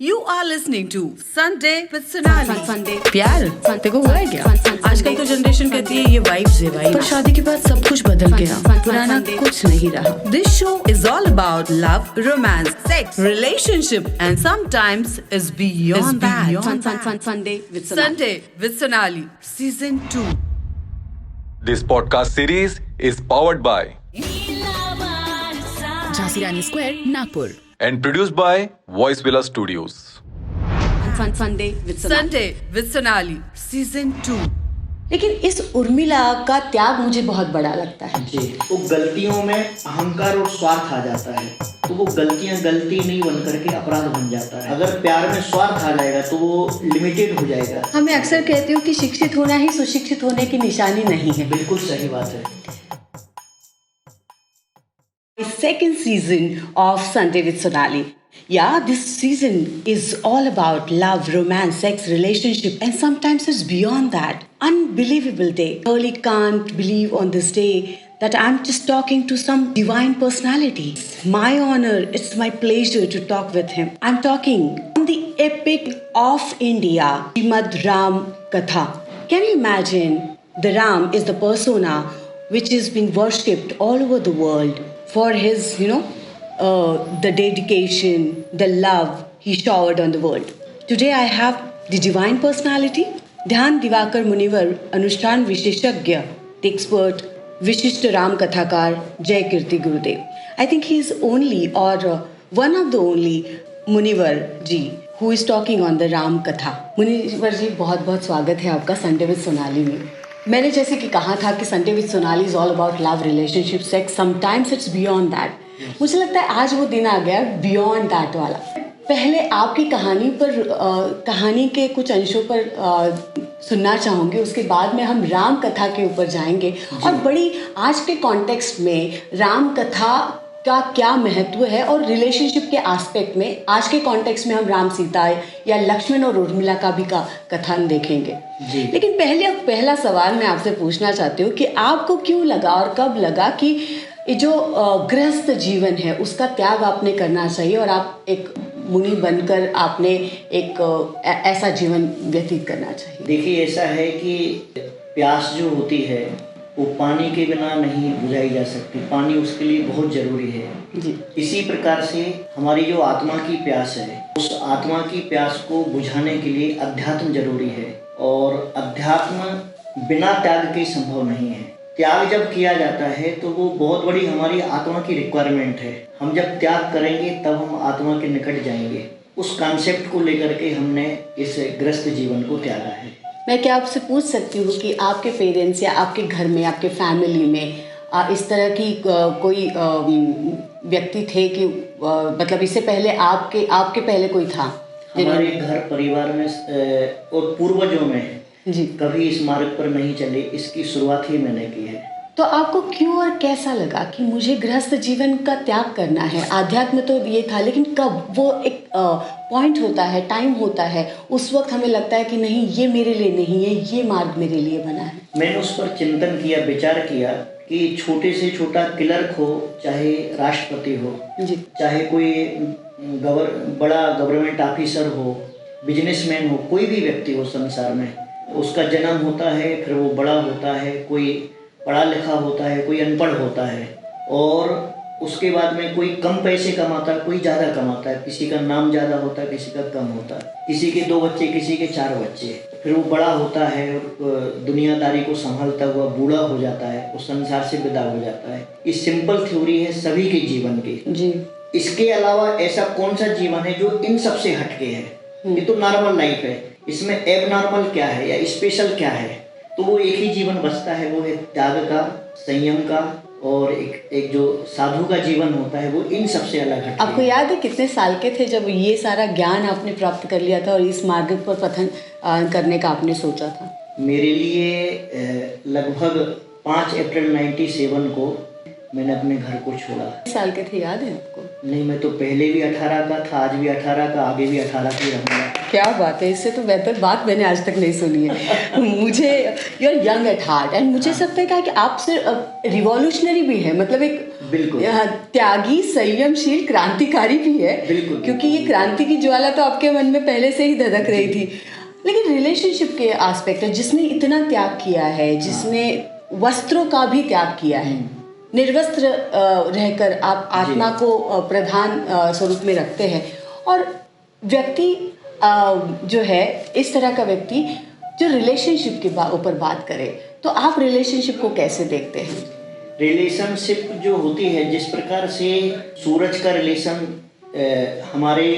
You are listening to Sunday with Sonali. Sunday. प्यार देखो हुआ है क्या? आजकल तो जनरेशन कहती है ये वाइब्स है भाई, पर शादी के बाद सब कुछ बदल गया, पुराना कुछ नहीं रहा. This show is all about love, romance, sex, relationship, and sometimes is beyond that. Sunday with Sonali. Sunday with Sonali, season 2. This podcast series is powered by Jhansi Rani Square, Nagpur. and produced by Voice Villa Studios. Sunday with Sonali. Sunday with Sonali, season 2. लेकिन इस उर्मिला का त्याग मुझे बहुत बड़ा लगता है. जी, वो गलतियों में अहंकार और स्वार्थ आ जाता है, तो वो गलतियां गलती नहीं बन करके अपराध बन जाता है. अगर प्यार में स्वार्थ आ जाएगा तो वो लिमिटेड हो जाएगा. हमें अक्सर कहती हूँ कि शिक्षित होना ही सुशिक्षित होने की निशानी नहीं है. बिल्कुल सही बात है. Second season of Sunday with Sonali. Yeah, this season is all about love, romance, sex, relationship, and sometimes it's beyond that. Unbelievable day. I really can't believe on this day that I'm just talking to some divine personality. It's my honor, it's my pleasure to talk with him. I'm talking on the epic of India, Srimad Ram Katha. Can you imagine? The Ram is the persona which is being worshipped all over the world for his, the dedication, the love he showered on the world. Today I have the divine personality, Dhyan Divakar Munivar, Anushthan Visheshagya, the expert, Vishishta Ram Kathakar, Jai Kirti Gurudev. I think he is only or one of the only Munivar ji who is talking on the Ram Katha. Munivar ji, बहुत बहुत स्वागत है आपका Sunday with Sonali में. मैंने जैसे कि कहा था कि Sunday with Sonali is all about love, relationship, sex, sometimes it's beyond that. मुझे लगता है आज वो दिन आ गया बियॉन्ड दैट वाला. पहले आपकी कहानी पर कहानी के कुछ अंशों पर सुनना चाहूँगी, उसके बाद में हम राम कथा के ऊपर जाएंगे और बड़ी आज के कॉन्टेक्स्ट में राम कथा का क्या महत्व है और रिलेशनशिप के एस्पेक्ट में आज के कॉन्टेक्स्ट में हम राम सीता या लक्ष्मण और उर्मिला का भी कथन देखेंगे. लेकिन पहला सवाल मैं आपसे पूछना चाहती हूँ कि आपको क्यों लगा और कब लगा कि ये जो गृहस्थ जीवन है उसका त्याग आपने करना चाहिए और आप एक मुनि बनकर आपने एक ऐसा जीवन व्यतीत करना चाहिए. देखिए, ऐसा है कि प्यास जो होती है वो पानी के बिना नहीं बुझाई जा सकती. पानी उसके लिए बहुत जरूरी है जी. इसी प्रकार से हमारी जो आत्मा की प्यास है, उस आत्मा की प्यास को बुझाने के लिए अध्यात्म जरूरी है और अध्यात्म बिना त्याग के संभव नहीं है. त्याग जब किया जाता है तो वो बहुत बड़ी हमारी आत्मा की रिक्वायरमेंट है. हम जब त्याग करेंगे तब हम आत्मा के निकट जाएंगे. उस कॉन्सेप्ट को लेकर के हमने इस गृहस्थ जीवन को त्यागा है. मैं क्या आपसे पूछ सकती हूँ कि आपके पेरेंट्स या आपके घर में, आपके फैमिली में इस तरह की कोई व्यक्ति थे कि मतलब इससे पहले आपके पहले कोई था? हमारे घर परिवार में और पूर्वजों में जी कभी इस मार्ग पर नहीं चले. इसकी शुरुआत ही मैंने की है. तो आपको क्यों और कैसा लगा कि मुझे गृहस्थ जीवन का त्याग करना है? आध्यात्म तो ये था, लेकिन कब वो एक पॉइंट होता है, टाइम होता है, उस वक्त हमें लगता है कि नहीं, ये मेरे लिए नहीं है, ये मार्ग मेरे लिए बना है. मैंने उस पर चिंतन किया, विचार किया कि छोटे से छोटा क्लर्क हो, चाहे राष्ट्रपति हो जी, चाहे कोई बड़ा गवर्नमेंट ऑफिसर हो, बिजनेसमैन हो, कोई भी व्यक्ति हो संसार में, उसका जन्म होता है, फिर वो बड़ा होता है, कोई पढ़ा लिखा होता है, कोई अनपढ़ होता है, और उसके बाद में कोई कम पैसे कमाता है, कोई ज़्यादा कमाता है, किसी का नाम ज़्यादा होता है, किसी का कम होता है, किसी के 2 बच्चे, किसी के 4 बच्चे. फिर वो बड़ा होता है और दुनियादारी को संभालता हुआ बूढ़ा हो जाता है, उस संसार से विदा हो जाता है. ये सिंपल थ्योरी है सभी के जीवन की जी. इसके अलावा ऐसा कौन सा जीवन है जो इन सबसे हटके है? ये तो नॉर्मल लाइफ है. इसमें एब नॉर्मल क्या है या स्पेशल क्या है? तो वो एक ही जीवन बचता है, वो है त्याग का, संयम का, और एक जो साधु का जीवन होता है वो इन सबसे अलग है. आपको याद है कितने साल के थे जब ये सारा ज्ञान आपने प्राप्त कर लिया था और इस मार्ग पर पथन करने का आपने सोचा था? मेरे लिए लगभग 5 अप्रैल 97 को मैंने अपने घर को छोड़ा. साल के थे, याद है आपको? नहीं, मैं तो पहले भी 18 का था, आज भी 18 का, आगे भी 18 का ही रहूँगा. क्या बात है, इससे तो बेहतर बात मैंने आज तक नहीं सुनी है. मुझे you are young at heart and मुझे लगता है कि आप सिर्फ रिवॉल्यूशनरी भी है, मतलब एक बिल्कुल। त्यागी, संयमशील, क्रांतिकारी भी है। बिल्कुल। क्योंकि ये क्रांति की ज्वाला तो आपके मन में पहले से ही धधक रही थी। लेकिन रिलेशनशिप के एस्पेक्ट है, जिसने इतना त्याग किया है, जिसने वस्त्रों का भी त्याग किया है, निर्वस्त्र रहकर आप आत्मा को प्रधान स्वरूप में रखते हैं, और व्यक्ति जो है इस तरह का व्यक्ति जो रिलेशनशिप के ऊपर बात करे, तो आप रिलेशनशिप को कैसे देखते हैं? रिलेशनशिप जो होती है, जिस प्रकार से सूरज का रिलेशन हमारे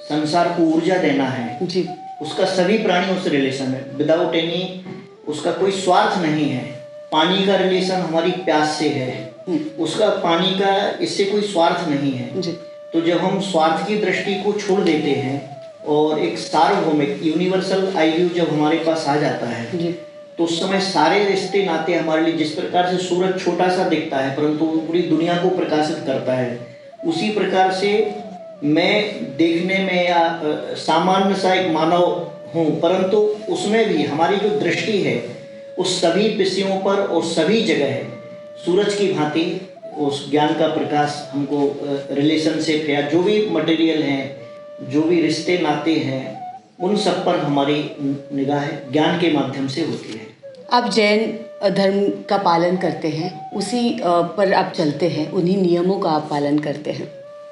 संसार को ऊर्जा देना है जी, उसका सभी प्राणियों से रिलेशन है, विदाउट एनी, उसका कोई स्वार्थ नहीं है। पानी का रिलेशन हमारी प्यास से है, उसका पानी का इससे कोई स्वार्थ नहीं है जी। तो जब हम स्वार्थ की दृष्टि को छोड़ देते हैं और एक सार्वभौमिक यूनिवर्सल आईव्यू जब हमारे पास आ जाता है जी, तो उस समय सारे रिश्ते नाते हमारे लिए, जिस प्रकार से सूरज छोटा सा दिखता है परंतु वो पूरी दुनिया को प्रकाशित करता है, उसी प्रकार से मैं देखने में या सामान्य सा एक मानव हूँ, परंतु उसमें भी हमारी जो दृष्टि है उस सभी विषयों पर और सभी जगह है सूरज की भांति उस ज्ञान का प्रकाश हमको रिलेशनशिप या जो भी मटेरियल हैं, जो भी रिश्ते नाते हैं, उन सब पर हमारी निगाह ज्ञान के माध्यम से होती है। आप जैन धर्म का पालन करते हैं, उसी पर आप चलते हैं, उन्हीं नियमों का आप पालन करते हैं।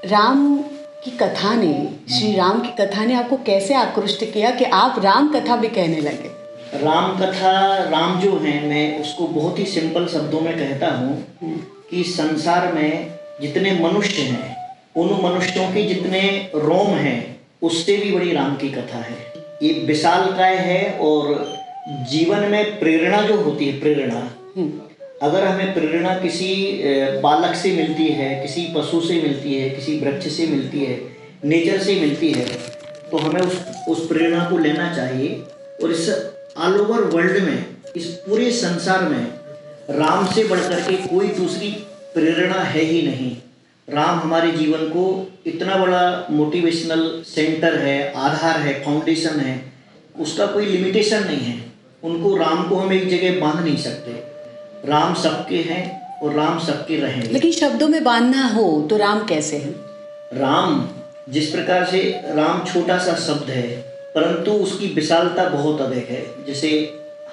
राम की कथा ने, श्री राम की कथा ने आपको कैसे आकृष्ट किया कि आप राम कथा भी कहने लगे? राम कथा, राम जो हैं, मैं उसको बहुत ही सिंपल शब्दों में कहता हूँ कि संसार में जितने मनुष्य हैं, उन मनुष्यों के जितने रोम हैं, उससे भी बड़ी राम की कथा है। ये विशालकाय है और जीवन में प्रेरणा जो होती है, प्रेरणा, अगर हमें प्रेरणा किसी बालक से मिलती है, किसी पशु से मिलती है, किसी वृक्ष से मिलती है, नेचर से मिलती है, तो हमें उस प्रेरणा को लेना चाहिए। और इस ऑल ओवर वर्ल्ड में, इस पूरे संसार में राम से बढ़कर के कोई दूसरी प्रेरणा है ही नहीं। राम हमारे जीवन को इतना बड़ा मोटिवेशनल सेंटर है, आधार है, फाउंडेशन है, उसका कोई लिमिटेशन नहीं है। उनको, राम को हम एक जगह बांध नहीं सकते। राम सबके हैं और राम सबके रहेंगे। लेकिन शब्दों में बांधना हो तो राम कैसे हैं? राम, जिस प्रकार से राम छोटा सा शब्द है परंतु उसकी विशालता बहुत अधिक है। जैसे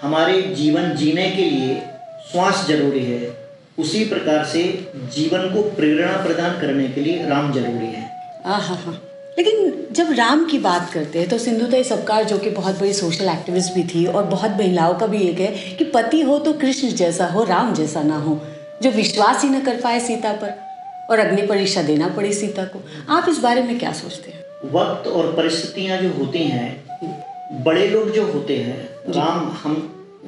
हमारे जीवन जीने के लिए श्वास जरूरी है, उसी प्रकार से जीवन को प्रेरणा प्रदान करने के लिए राम जरूरी है। हाँ। लेकिन जब राम की बात करते हैं तो सिंधुताई सपकाळ, जो कि बहुत बड़ी सोशल एक्टिविस्ट भी थी और बहुत महिलाओं का भी एक है कि पति हो तो कृष्ण जैसा हो, राम जैसा ना हो, जो विश्वास ही न कर पाए सीता पर और अग्नि परीक्षा देना पड़ी सीता को। आप इस बारे में क्या सोचते हैं? वक्त और परिस्थितियां जो होती हैं, बड़े लोग जो होते हैं, राम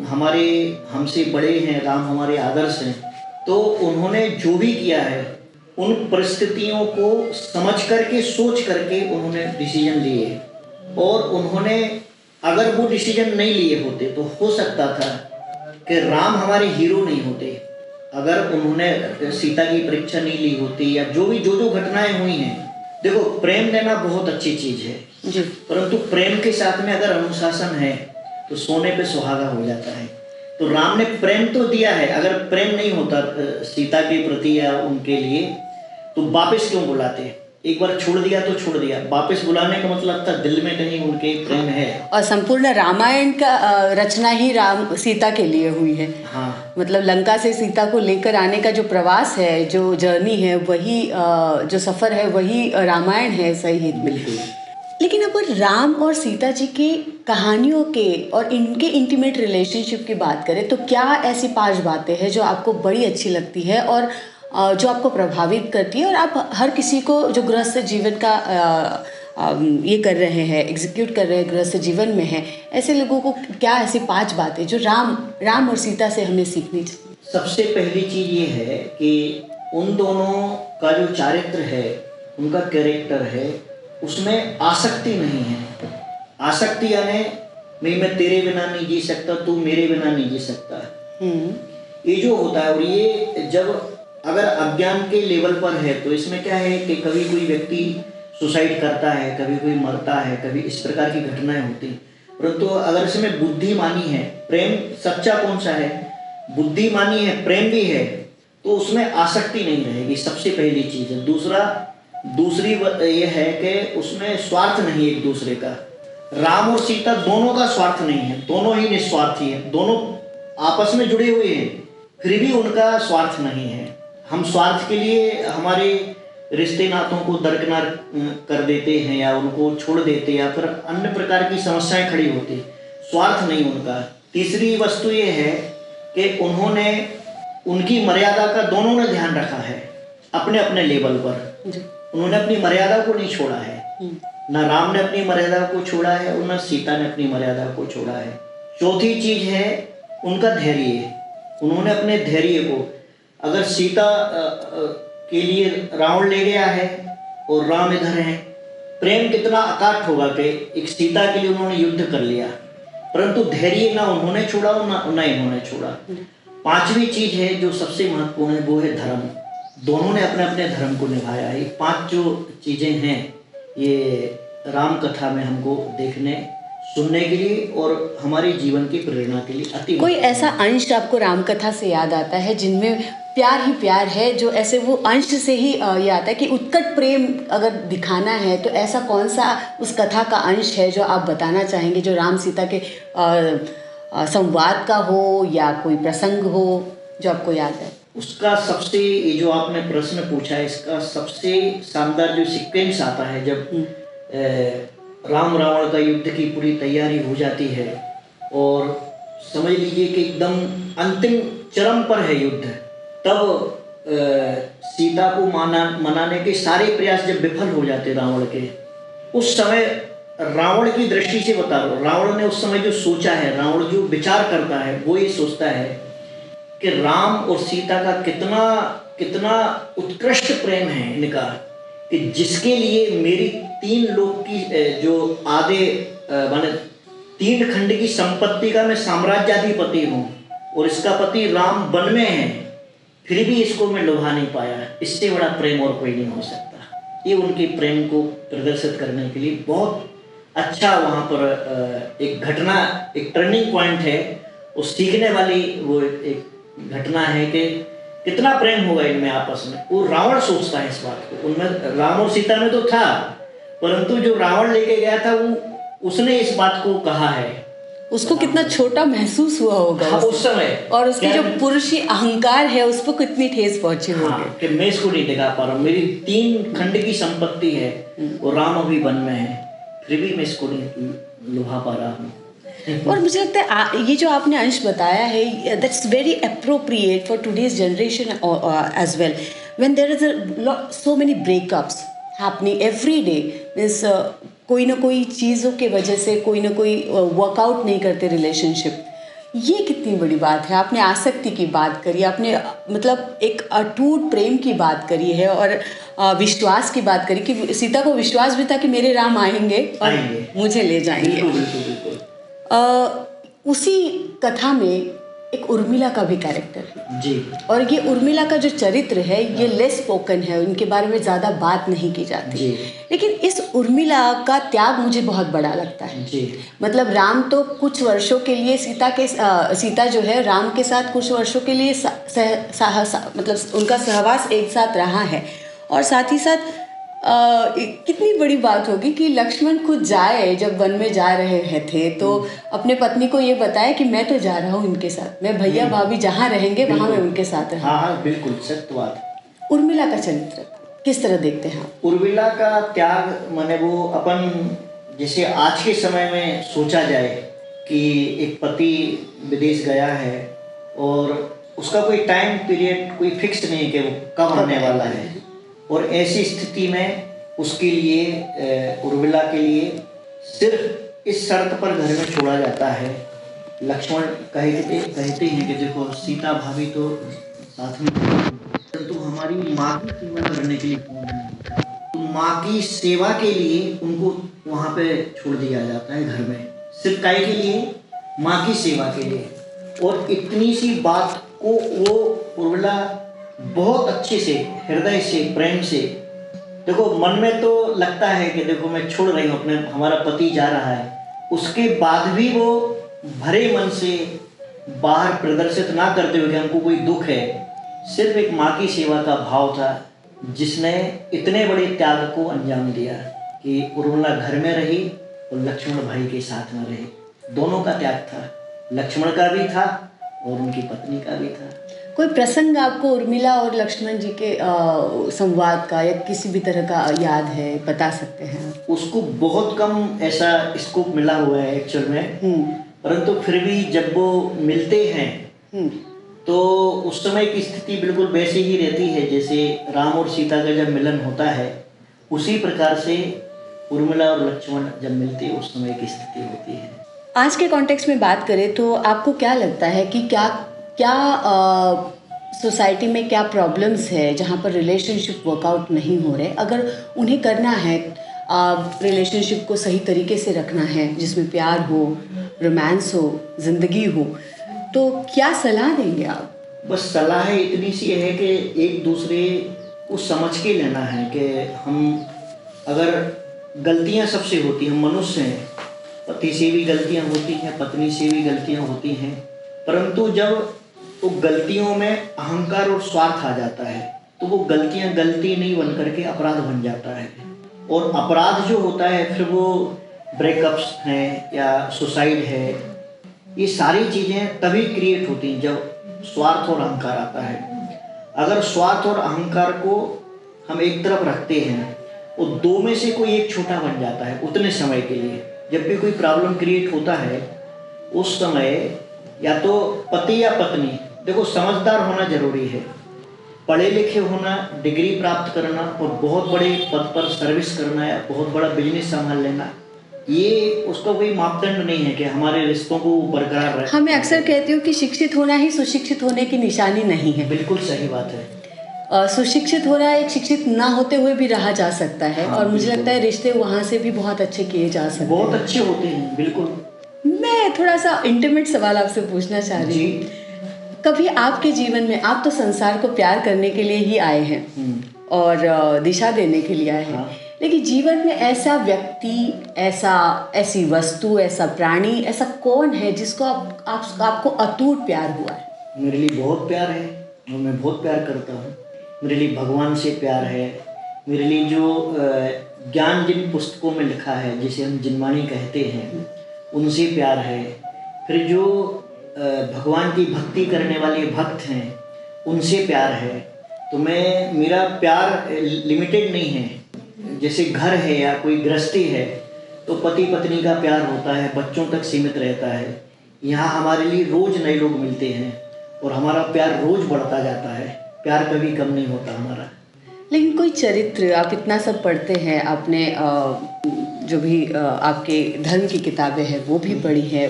हमारे हमसे बड़े हैं, राम हमारे आदर्श हैं, तो उन्होंने जो भी किया है उन परिस्थितियों को समझ करके, सोच करके उन्होंने डिसीजन लिए। और उन्होंने अगर वो डिसीजन नहीं लिए होते तो हो सकता था कि राम हमारे हीरो नहीं होते। अगर उन्होंने सीता की परीक्षा नहीं ली होती या जो घटनाएं हुई हैं, देखो प्रेम देना बहुत अच्छी चीज है जी, परंतु प्रेम के साथ में अगर अनुशासन है तो सोने पे सुहागा हो जाता है। तो राम ने प्रेम तो दिया है, अगर प्रेम नहीं होता सीता के प्रति या उनके लिए तो वापस क्यों बुलाते? एक बार छोड़ दिया तो छोड़ दिया, वापस बुलाने का मतलब था दिल में कहीं उनके प्रेम है। और संपूर्ण रामायण का रचना ही राम सीता के लिए हुई है। हाँ, मतलब लंका से सीता को लेकर आने का जो प्रवास है, जो जर्नी है, वही जो सफर है, वही रामायण है सही हित में। बिल्कुल। लेकिन अगर राम और सीता जी की कहानियों के और इनके इंटीमेट रिलेशनशिप की बात करें तो क्या ऐसी 5 बातें हैं जो आपको बड़ी अच्छी लगती है और जो आपको प्रभावित करती है, और आप हर किसी को जो गृहस्थ जीवन का ये कर रहे हैं, एग्जीक्यूट कर रहे हैं, गृहस्थ जीवन में है, ऐसे लोगों को क्या ऐसी 5 बातें जो राम और सीता से हमें सीखनी चाहिए? सबसे पहली चीज ये है कि उन दोनों का जो चारित्र है, उनका कैरेक्टर है, उसमें आसक्ति नहीं है। आसक्ति यानी मैं तेरे बिना नहीं जी सकता, तू मेरे बिना नहीं जी सकता, ये जो होता है। और ये जब अगर अज्ञान के लेवल पर है तो इसमें क्या है कि कभी कोई व्यक्ति सुसाइड करता है, कभी कोई मरता है, कभी इस प्रकार की घटनाएं होती। परंतु अगर इसमें बुद्धिमानी है, प्रेम सच्चा कौन सा है? बुद्धिमानी है, प्रेम भी है, तो उसमें आसक्ति नहीं रहेगी, सबसे पहली चीज़ है। दूसरी ये है कि उसमें स्वार्थ नहीं एक दूसरे का। राम और सीता दोनों का स्वार्थ नहीं है, दोनों ही निस्वार्थी हैं, दोनों आपस में जुड़े हुए हैं, फिर भी उनका स्वार्थ नहीं है। हम स्वार्थ के लिए हमारे रिश्ते नातों को दरकिनार कर देते हैं या उनको छोड़ देते या फिर अन्य प्रकार की समस्याएं खड़ी होती, स्वार्थ नहीं उनका। तीसरी वस्तु ये है कि उन्होंने उनकी मर्यादा का दोनों ने ध्यान रखा है अपने अपने लेवल पर। उन्होंने अपनी मर्यादा को नहीं छोड़ा है, ना राम ने अपनी मर्यादा को छोड़ा है और ना सीता ने अपनी मर्यादा को छोड़ा है। चौथी चीज है उनका धैर्य। उन्होंने अपने धैर्य को, अगर सीता के लिए रावण ले गया है और राम इधर है, प्रेम कितना अकाट होगा कि एक सीता के लिए उन्होंने युद्ध कर लिया, परंतु धैर्य ना उन्होंने छोड़ा और ना इन्होंने छोड़ा। पांचवी चीज है जो सबसे महत्वपूर्ण है, वो है धर्म। दोनों ने अपने अपने धर्म को निभाया है। 5 जो चीजें हैं ये राम कथा में हमको देखने सुनने के लिए और हमारे जीवन की प्रेरणा के लिए अति। कोई ऐसा अंश आपको राम कथा से याद आता है जिनमें प्यार ही प्यार है, जो ऐसे वो अंश से ही ये आता है कि उत्कट प्रेम अगर दिखाना है तो ऐसा कौन सा उस कथा का अंश है जो आप बताना चाहेंगे, जो राम सीता के संवाद का हो या कोई प्रसंग हो जो आपको याद है? उसका सबसे, ये जो आपने प्रश्न पूछा है, इसका सबसे शानदार जो सीक्वेंस आता है जब राम रावण का युद्ध की पूरी तैयारी हो जाती है और समझ लीजिए कि एकदम अंतिम चरम पर है युद्ध, तब सीता को मनाने के सारे प्रयास जब विफल हो जाते रावण के, उस समय रावण की दृष्टि से बता रहा हूं, रावण ने उस समय जो सोचा है, रावण जो विचार करता है वो ये सोचता है कि राम और सीता का कितना उत्कृष्ट प्रेम है इनका, कि जिसके लिए मेरी 3 लोक की जो आधे माने 3 खंड की संपत्ति का मैं साम्राज्याधिपति हूँ और इसका पति राम वन में है, फिर भी इसको मैं लुभा नहीं पाया। इससे बड़ा प्रेम और कोई नहीं हो सकता। ये उनके प्रेम को प्रदर्शित करने के लिए बहुत अच्छा वहाँ पर एक घटना, एक टर्निंग पॉइंट है, उस सीखने वाली वो एक घटना है कि कितना प्रेम होगा इनमें आपस में। वो रावण सोचता है इस बात को, उनमें राम और सीता में तो था, परंतु जो रावण लेके गया था वो उसने इस बात को कहा है। उसको कितना छोटा महसूस हुआ होगा उस समय, और उसकी जो पुरुषी अहंकार है उस पर कितनी ठेस पहुंची होगी कि मैं इसको नहीं दिखा पा रहा हूँ, मेरी 3 खंड की संपत्ति है और राम अभी वन में है, फिर भी मैं इसको नहीं लुभा पा रहा हूँ। और मुझे लगता है ये जो आपने अंश बताया है, that's very appropriate for today's generation as well, when there is so many breakups happening every day, means कोई ना कोई चीज़ों के वजह से कोई ना कोई वर्कआउट नहीं करते रिलेशनशिप। ये कितनी बड़ी बात है। आपने आसक्ति की बात करी, आपने मतलब एक अटूट प्रेम की बात करी है और विश्वास की बात करी कि सीता को विश्वास भी था कि मेरे राम आएंगे और मुझे ले जाएंगे। उसी कथा में एक उर्मिला का भी कैरेक्टर है जी, और ये उर्मिला का जो चरित्र है ये लेस स्पोकन है, उनके बारे में ज़्यादा बात नहीं की जाती जी। लेकिन इस उर्मिला का त्याग मुझे बहुत बड़ा लगता है जी। मतलब राम तो कुछ वर्षों के लिए सीता जो है राम के साथ कुछ वर्षों के लिए मतलब उनका सहवास एक साथ रहा है, और साथ ही साथ कितनी बड़ी बात होगी कि लक्ष्मण खुद जाए, जब वन में जा रहे थे तो अपने पत्नी को ये बताया कि मैं तो जा रहा हूँ इनके साथ, मैं भैया भाभी जहाँ रहेंगे वहाँ मैं उनके साथ रहूँगा। हाँ, बिल्कुल सत्य बात। उर्मिला का चरित्र किस तरह देखते हैं आप? उर्मिला का त्याग माने वो अपन जैसे आज के समय में सोचा जाए कि एक पति विदेश गया है और उसका कोई टाइम पीरियड कोई फिक्स नहीं कि वो कब आने वाला है, और ऐसी स्थिति में उसके लिए उर्मिला के लिए सिर्फ इस शर्त पर घर में छोड़ा जाता है। लक्ष्मण कहते हैं कि देखो सीता भाभी तो साथ में, परंतु हमारी माँ की सेवा करने के लिए कौन है, तो माँ की सेवा के लिए उनको वहाँ पे छोड़ दिया जाता है घर में, सिर्फ काय के लिए, माँ की सेवा के लिए। और इतनी सी बात को वो उर्मिला बहुत अच्छे से, हृदय से, प्रेम से, देखो मन में तो लगता है कि देखो मैं छोड़ रही हूँ अपने, हमारा पति जा रहा है, उसके बाद भी वो भरे मन से बाहर प्रदर्शित ना करते हुए कि हमको कोई दुख है, सिर्फ एक माँ की सेवा का भाव था, जिसने इतने बड़े त्याग को अंजाम दिया कि उर्मिला घर में रही और लक्ष्मण भाई के साथ में रही। दोनों का त्याग था, लक्ष्मण का भी था और उनकी पत्नी का भी था। कोई प्रसंग आपको उर्मिला और लक्ष्मण जी के संवाद का या किसी भी तरह का याद है, बता सकते हैं? उसको बहुत कम ऐसा स्कोप मिला हुआ है एक्चुअल में, परंतु फिर भी जब वो मिलते हैं तो उस समय की स्थिति बिल्कुल वैसी ही रहती है जैसे राम और सीता का जब मिलन होता है, उसी प्रकार से उर्मिला और लक्ष्मण जब मिलते हैं उस समय की स्थिति होती है। आज के कॉन्टेक्स्ट में बात करें तो आपको क्या लगता है कि क्या सोसाइटी में क्या प्रॉब्लम्स है जहाँ पर रिलेशनशिप वर्कआउट नहीं हो रहे? अगर उन्हें करना है, रिलेशनशिप को सही तरीके से रखना है जिसमें प्यार हो, रोमांस हो, ज़िंदगी हो, तो क्या सलाह देंगे आप? बस सलाह इतनी सी है कि एक दूसरे को समझ के लेना है कि हम, अगर गलतियां सबसे होती हैं, मनुष्य हैं, पति से भी गलतियां होती हैं, पत्नी से भी गलतियां होती हैं, परंतु जब वो गलतियों में अहंकार और स्वार्थ आ जाता है तो वो गलतियां गलती नहीं बन करके अपराध बन जाता है। और अपराध जो होता है फिर वो ब्रेकअप्स हैं या सुसाइड है, ये सारी चीज़ें तभी क्रिएट होती हैं जब स्वार्थ और अहंकार आता है। अगर स्वार्थ और अहंकार को हम एक तरफ रखते हैं, वो दो में से कोई एक छोटा बन जाता है उतने समय के लिए। जब भी कोई प्रॉब्लम क्रिएट होता है उस समय या तो पति या पत्नी, देखो समझदार होना जरूरी है, पढ़े लिखे होना, डिग्री प्राप्त करना और बहुत बड़े पद पर सर्विस करना या बहुत बड़ा बिजनेस संभाल लेना, ये उसका कोई मापदंड नहीं है कि हमारे रिश्तों को बरकरार रहे। हमें अक्सर कहती हूँ कि शिक्षित होना ही सुशिक्षित होने की निशानी नहीं है। बिल्कुल सही बात है। सुशिक्षित होना एक शिक्षित ना होते हुए भी रहा जा सकता है। और मुझे लगता है रिश्ते वहाँ से भी बहुत अच्छे किए जा सकते हैं, बहुत अच्छे होते हैं। बिल्कुल। मैं थोड़ा सा इंटीमेट सवाल आपसे पूछना चाह रही हूँ, कभी आपके जीवन में, आप तो संसार को प्यार करने के लिए ही आए हैं और दिशा देने के लिए आए हैं, लेकिन जीवन में ऐसा व्यक्ति, ऐसी वस्तु, ऐसा प्राणी, ऐसा कौन है जिसको आपको अटूट प्यार हुआ है? मेरे लिए बहुत प्यार है और मैं बहुत प्यार करता हूँ। मेरे लिए भगवान से प्यार है, मेरे लिए जो ज्ञान जिन पुस्तकों में लिखा है जिसे हम जिनवाणी कहते हैं उनसे प्यार है, फिर जो भगवान की भक्ति करने वाले भक्त हैं उनसे प्यार है। तो मेरा प्यार लिमिटेड नहीं है, जैसे घर है या कोई गृहस्थी है तो पति पत्नी का प्यार होता है, बच्चों तक सीमित रहता है। यहाँ हमारे लिए रोज़ नए लोग मिलते हैं और हमारा प्यार रोज़ बढ़ता जाता है, प्यार कभी कम नहीं होता हमारा। लेकिन कोई चरित्र, आप इतना सब पढ़ते हैं, आपने जो भी आपके धर्म की किताबें हैं वो भी पढ़ी है,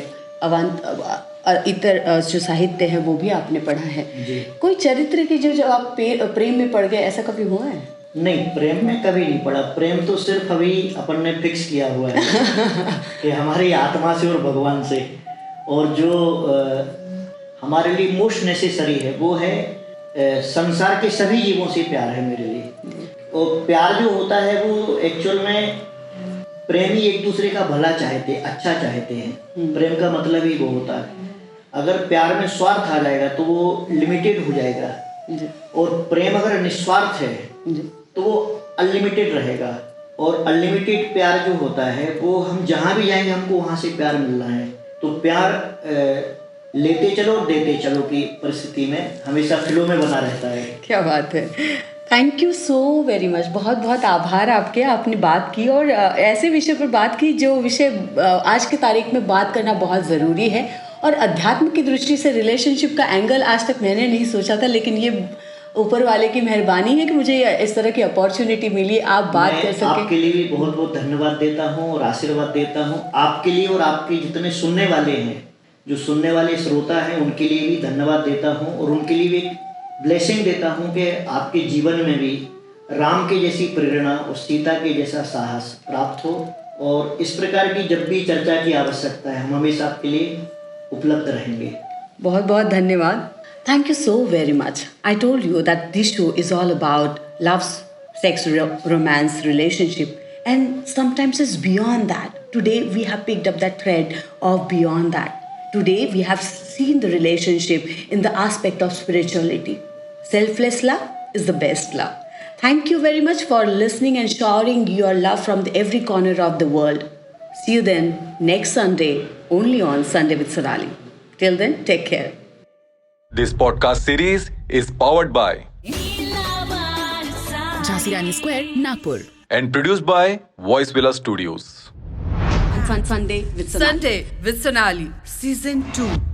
इतर जो साहित्य है वो भी आपने पढ़ा है, कोई चरित्र की जो आप प्रेम में पड़ गए, ऐसा कभी हुआ है? नहीं, प्रेम में कभी नहीं पड़ा। प्रेम तो सिर्फ अभी अपन ने फिक्स किया हुआ है कि हमारी आत्मा से और भगवान से, और जो हमारे लिए मोस्ट नेसेसरी है वो है संसार के सभी जीवों से प्यार है मेरे लिए। और प्यार जो होता है वो एक्चुअल में प्रेमी एक दूसरे का भला चाहते, अच्छा चाहते हैं। प्रेम का मतलब ही वो होता है। अगर प्यार में स्वार्थ आ जाएगा तो वो लिमिटेड हो जाएगा, और प्रेम अगर निस्वार्थ है तो वो अनलिमिटेड रहेगा। और अनलिमिटेड प्यार जो होता है वो हम जहाँ भी जाएंगे हमको वहाँ से प्यार मिलना है। तो प्यार लेते चलो देते चलो की परिस्थिति में हमेशा फ्लो में बना रहता है। क्या बात है, thank you so very much. बहुत बहुत आभार आपके, आपने बात की और ऐसे विषय पर बात की जो विषय आज की तारीख में बात करना बहुत ज़रूरी है। और अध्यात्म की दृष्टि से रिलेशनशिप का एंगल आज तक मैंने नहीं सोचा था, लेकिन ये ऊपर वाले की मेहरबानी है कि मुझे इस तरह की अपॉर्चुनिटी मिली, आप बात कर सके। आपके लिए भी बहुत बहुत धन्यवाद देता हूँ और आशीर्वाद देता हूँ आपके लिए, और आपके जितने सुनने वाले हैं, जो सुनने वाले श्रोता हैं, उनके लिए भी धन्यवाद देता हूँ। और उनके लिए भी एक ब्लेसिंग देता हूँ कि आपके जीवन में भी राम के जैसी प्रेरणा और सीता के जैसा साहस प्राप्त हो। और इस प्रकार की जब भी चर्चा की आवश्यकता है हम हमेशा आपके लिए उपलब्ध रहेंगे। बहुत बहुत धन्यवाद। Thank you so very much. I told you that this show is all about love, sex, romance, relationship, and sometimes it's beyond that. Today we have picked up that thread of beyond that. Today we have seen the relationship in the aspect of spirituality. Selfless love is the best love. Thank you very much for listening and showering your love from every corner of the world. See you then next Sunday, only on Sunday with Sonali. Till then, take care. This podcast series is powered by Jhansi Rani Square, Nagpur. and produced by Voice Villa Studios. Sunday with Sonali. Sunday with Sonali, Season 2.